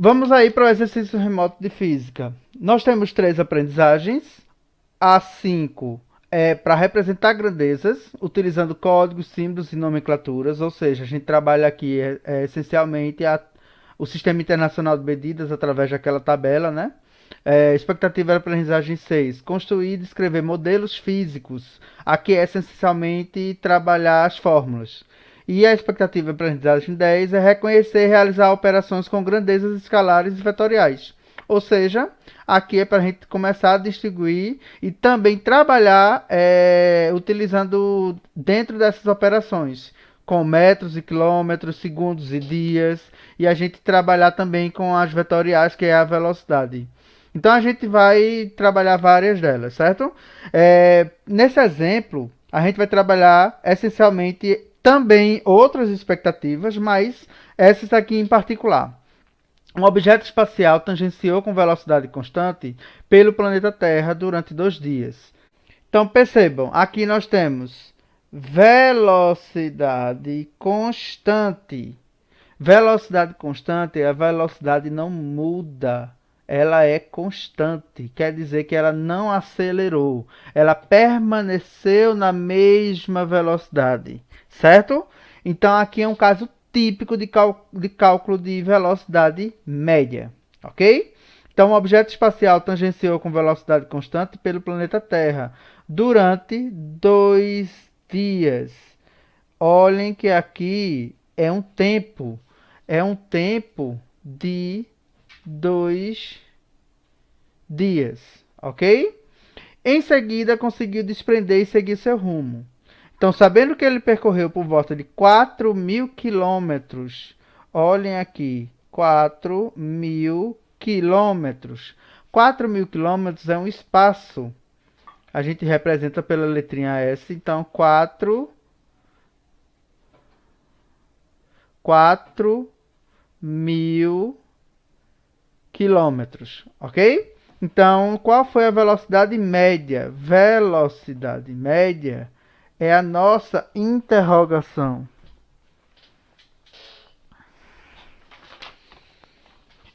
Vamos aí para o exercício remoto de física. Nós temos três aprendizagens. A 5 é para representar grandezas, utilizando códigos, símbolos e nomenclaturas, ou seja, a gente trabalha aqui essencialmente o Sistema Internacional de Medidas através daquela tabela, né? Expectativa de aprendizagem 6, construir e descrever modelos físicos. Aqui é essencialmente trabalhar as fórmulas. E a expectativa de aprendizagem 10 é reconhecer e realizar operações com grandezas escalares e vetoriais. Ou seja, aqui é para a gente começar a distinguir e também trabalhar utilizando dentro dessas operações, com metros e quilômetros, segundos e dias, e a gente trabalhar também com as vetoriais, que é a velocidade. Então a gente vai trabalhar várias delas, certo? Nesse exemplo, a gente vai trabalhar essencialmente também outras expectativas, mas essas aqui em particular. Um objeto espacial tangenciou com velocidade constante pelo planeta Terra durante 2 dias. Então percebam, aqui nós temos velocidade constante. Velocidade constante, a velocidade não muda. Ela é constante, quer dizer que ela não acelerou, ela permaneceu na mesma velocidade, certo? Então aqui é um caso típico de cálculo de velocidade média, ok? Então, um objeto espacial tangenciou com velocidade constante pelo planeta Terra durante 2 dias. Olhem que aqui é um tempo de 2 dias, ok? Em seguida, conseguiu desprender e seguir seu rumo. Então, sabendo que ele percorreu por volta de 4.000 quilômetros, olhem aqui, 4.000 quilômetros. 4.000 quilômetros é um espaço. A gente representa pela letrinha S, então 4.000 quilômetros, ok? Então, qual foi a velocidade média? Velocidade média é a nossa interrogação.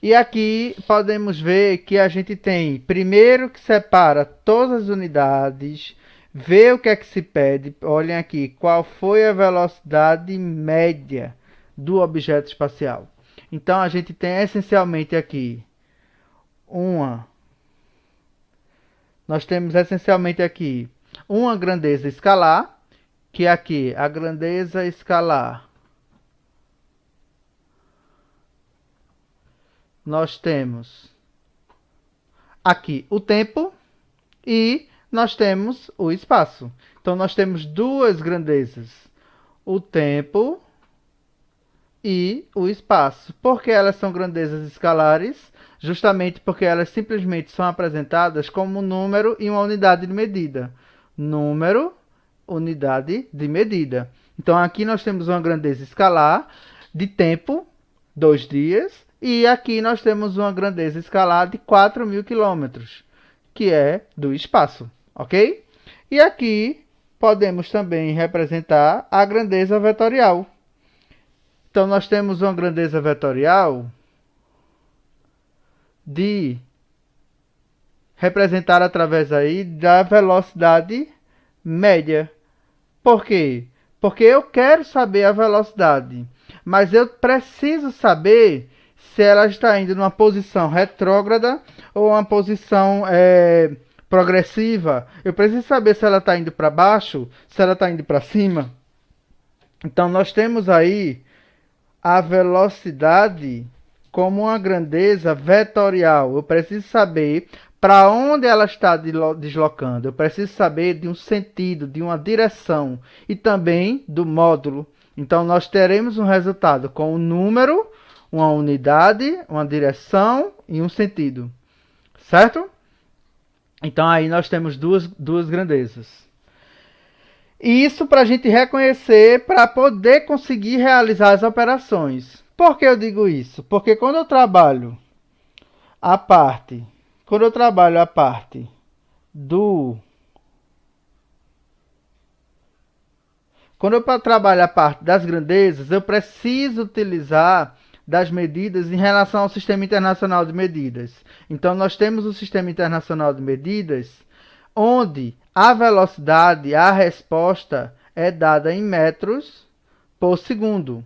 E aqui podemos ver que a gente tem, primeiro que separa todas as unidades, vê o que é que se pede. Olhem aqui, qual foi a velocidade média do objeto espacial. Então a gente tem essencialmente aqui uma. Nós temos essencialmente aqui uma grandeza escalar, que é aqui a grandeza escalar. Nós temos aqui o tempo e nós temos o espaço. Então nós temos duas grandezas, o tempo e o espaço. Por que elas são grandezas escalares? Justamente porque elas simplesmente são apresentadas como um número e uma unidade de medida. Número, unidade de medida. Então aqui nós temos uma grandeza escalar de tempo, 2 dias, e aqui nós temos uma grandeza escalar de 4.000 quilômetros, que é do espaço, ok? E aqui podemos também representar a grandeza vetorial. Então, nós temos uma grandeza vetorial de representar através aí da velocidade média. Por quê? Porque eu quero saber a velocidade, mas eu preciso saber se ela está indo numa posição retrógrada ou uma posição progressiva. Eu preciso saber se ela está indo para baixo, se ela está indo para cima. Então, nós temos aí a velocidade como uma grandeza vetorial. Eu preciso saber para onde ela está deslocando. Eu preciso saber de um sentido, de uma direção e também do módulo. Então, nós teremos um resultado com um número, uma unidade, uma direção e um sentido. Certo? Então, aí nós temos duas grandezas. E isso para a gente reconhecer, para poder conseguir realizar as operações. Por que eu digo isso? Porque quando eu trabalho a parte, do, quando eu trabalho a parte das grandezas, eu preciso utilizar das medidas em relação ao Sistema Internacional de Medidas. Então, nós temos o Sistema Internacional de Medidas, onde a velocidade, a resposta, é dada em metros por segundo.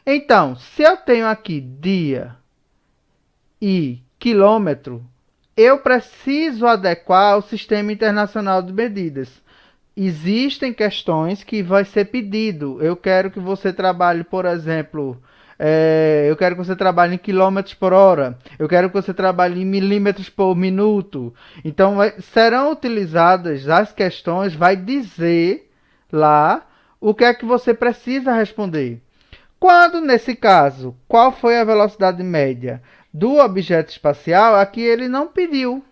Então, se eu tenho aqui dia e quilômetro, eu preciso adequar ao Sistema Internacional de Medidas. Existem questões que vai ser pedido. Eu quero que você trabalhe, por exemplo, eu quero que você trabalhe em quilômetros por hora. Eu quero que você trabalhe em milímetros por minuto. Então, serão utilizadas as questões, vai dizer lá o que é que você precisa responder. Quando, nesse caso, qual foi a velocidade média do objeto espacial, aqui ele não pediu,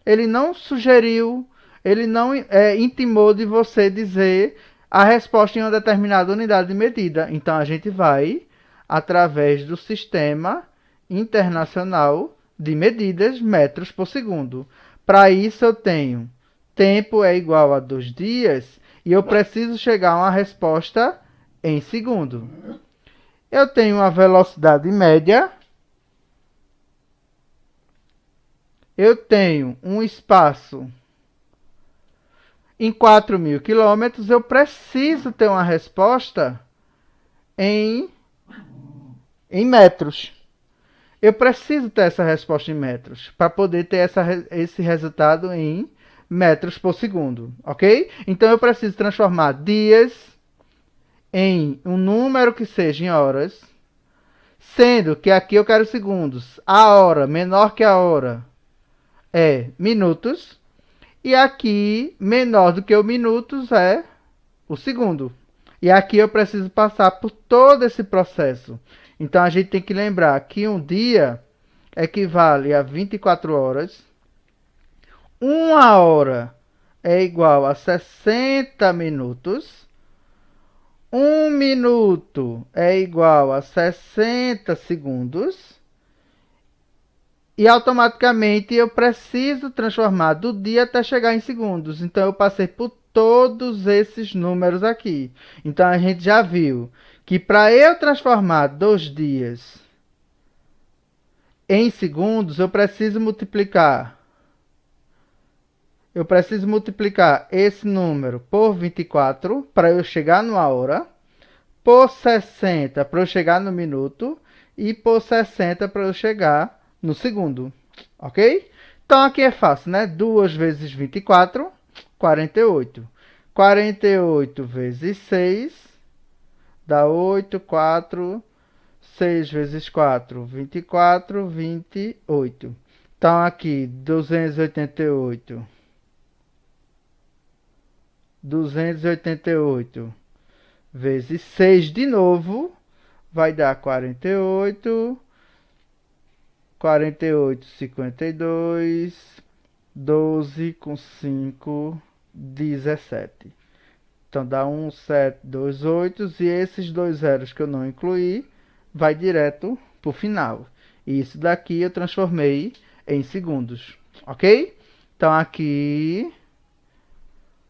ele não sugeriu, ele não intimou de você dizer a resposta em uma determinada unidade de medida. Então, a gente vai através do Sistema Internacional de Medidas, metros por segundo. Para isso, eu tenho tempo é igual a 2 dias e eu preciso chegar a uma resposta em segundo. Eu tenho uma velocidade média. Eu tenho um espaço em 4.000 quilômetros. Eu preciso ter uma resposta em metros. Eu preciso ter essa resposta em metros para poder ter esse resultado em metros por segundo, ok? Então eu preciso transformar dias em um número que seja em horas, sendo que aqui eu quero segundos. A hora menor que a hora é minutos, e aqui menor do que o minutos é o segundo. E aqui eu preciso passar por todo esse processo. Então a gente tem que lembrar que um dia equivale a 24 horas. Uma hora é igual a 60 minutos. Um minuto é igual a 60 segundos. E automaticamente eu preciso transformar do dia até chegar em segundos. Então eu passei por todos esses números aqui. Então a gente já viu que para eu transformar 2 dias em segundos, eu preciso multiplicar. Eu preciso multiplicar esse número por 24 para eu chegar numa hora, por 60 para eu chegar no minuto e por 60 para eu chegar no segundo, ok? Então aqui é fácil, né? 2 vezes 24, 48. 48 vezes 6 dá 8, 4, 6 vezes 4, 24, 28. Então aqui 288. 288 vezes 6 de novo vai dar 48. 48, 52, 12 com 5, 17. Então dá 1, 7, 2, 8. E esses dois zeros que eu não incluí, vai direto para o final. E isso daqui eu transformei em segundos, ok? Então aqui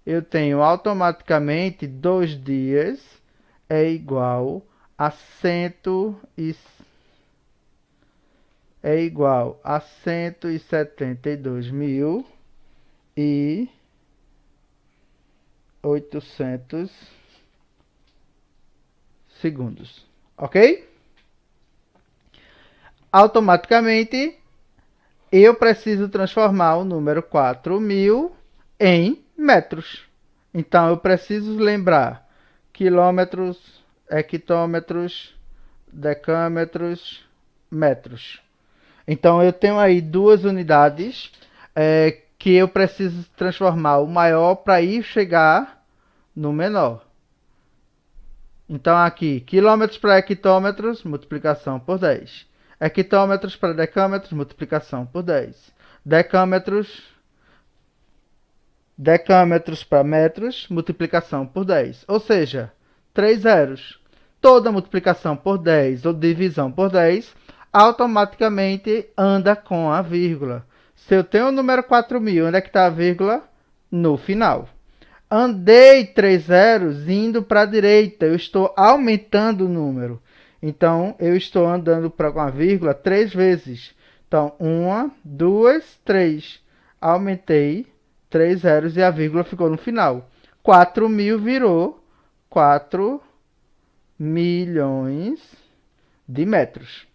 eu tenho automaticamente 2 dias é igual a 172.800 segundos, ok? Automaticamente eu preciso transformar o número 4.000 em metros. Então eu preciso lembrar quilômetros, hectômetros, decâmetros, metros. Então eu tenho aí duas unidades que eu preciso transformar o maior para ir chegar no menor. Então aqui, quilômetros para hectômetros, multiplicação por 10. Hectômetros para decâmetros, multiplicação por 10. Decâmetros para metros, multiplicação por 10. Ou seja, 3 zeros. Toda multiplicação por 10 ou divisão por 10 automaticamente anda com a vírgula. Se eu tenho o número 4.000, onde é que está a vírgula? No final. Andei 3 zeros indo para a direita, eu estou aumentando o número. Então, eu estou andando para com a vírgula 3 vezes. Então, uma, duas, três. Aumentei 3 zeros e a vírgula ficou no final. 4.000 virou 4 milhões de metros.